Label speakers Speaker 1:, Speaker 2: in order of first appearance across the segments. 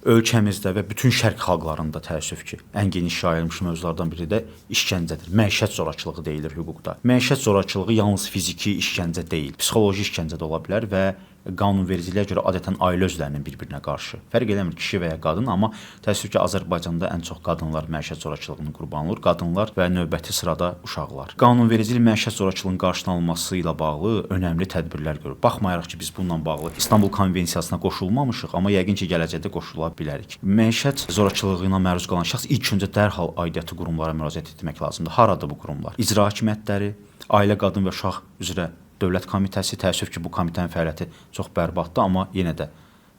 Speaker 1: ölkəmizdə və bütün şərq xalqlarında təəssüf ki, ən geniş yayılmış mövzulardan biri də işgəncədir. Məişət zorakılığı deyilir hüquqda. Məişət zorakılığı yalnız fiziki işgəncə deyil, psixoloji işgəncə də ola bilər və qanunvericiliyə görə adətən ailə üzvlərinin bir-birinə qarşı. Fərq eləmir kişi və ya qadın, amma təəssüf ki, Azərbaycanda ən çox qadınlar məişət zorakılığının qurbanı olur. Qadınlar və növbəti sırada uşaqlar. Qanunvericilik məişət zorakılığının qarşısının alınması ilə bağlı önəmli tədbirlər görür. Baxmayaraq ki, biz bununla bağlı İstanbul Konvensiyasına qoşulmamışıq, amma yəqin ki, gələcəkdə qoşula bilərik. Məişət zorakılığına məruz qalan şəxs ilk öncə dərhal aidiyyatı qurumlara müraciət etmək lazımdır. Haradır bu qurumlar? İcra hakimiyyətləri, Ailə, Qadın və Uşaq üzrə Dövlət Komitəsi, təəssüf ki, bu komitənin fəaliyyəti çox bərbaddır, amma yenə də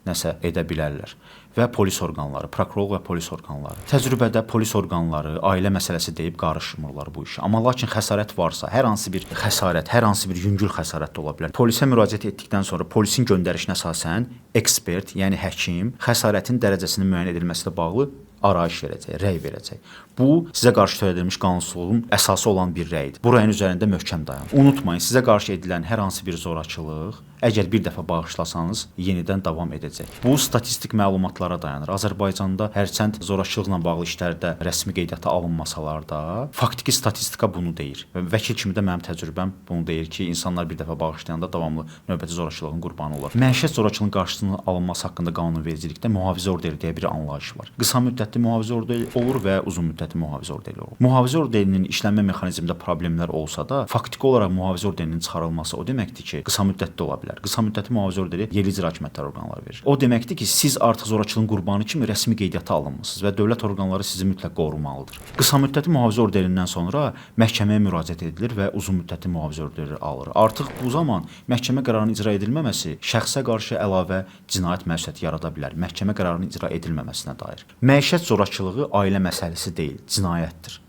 Speaker 1: nəsə edə bilərlər. Və polis orqanları, prokurorluq və polis orqanları. Təcrübədə polis orqanları ailə məsələsi deyib qarışmırlar bu işə. Amma lakin xəsarət varsa, hər hansı bir xəsarət, hər hansı bir yüngül xəsarət də ola bilər. Polisə müraciət etdikdən sonra polisin göndərişinə əsasən ekspert, yəni həkim xəsarətin dərəcəsinin müəyyən edilməsi ilə bağlı arayış verəcək, rəy verəcək. Bu, sizə qarşı törədilmiş qanunsuzluğun əsası olan bir rəydir. Bu rəyin üzərində möhkəm dayanın. Unutmayın, sizə qarşı edilən hər hansı bir zorakılıq, əgər bir dəfə bağışlasanız, yenidən davam edəcək. Bu, statistik məlumatlara dayanır. Azərbaycanda hərçənd zorakılıqla bağlı işlərdə rəsmi qeydiyyata alınmasalar da, faktiki statistika bunu deyir. Vəkil kimi də mənim təcrübəm bunu deyir ki, insanlar bir dəfə bağışlayanda davamlı növbəti zorakılığın qurbanı olur. Məişət zorakılığının qarşısının alınması haqqında qanunvericilikdə mühafizə orderi deyə bir anlayış var. Qısa müddətli mühafizə orderi olur və uzun müddətli mühafizə orderi olur. Mühafizə orderinin işlənmə mexanizmində problemlər olsa da, faktiki olaraq mühafizə orderinin çıxarılması o deməkdir ki, qısa müddətli ola bilər. Qısa müddətli mühafizə orderi yerli icra hakimiyyətləri orqanları verir. O deməkdir ki, siz artıq zorakılığın qurbanı kimi rəsmi qeydiyyata alınmısınız və dövlət orqanları sizi mütləq qorumalıdır. Qısa müddətli mühafizə orderindən sonra məhkəməyə müraciət edilir və uzun müddətli mühafizə orderi alır. Artıq bu zaman məhkəmə qərarının icra edilməməsi şəxsə qarşı əlavə cinayət məsuliyyəti yarada bilər. Məhkəmə qərarının icra edilməməsinə dair. Məişət zorakılığı ailə məsələsi deyil, cinayətdir.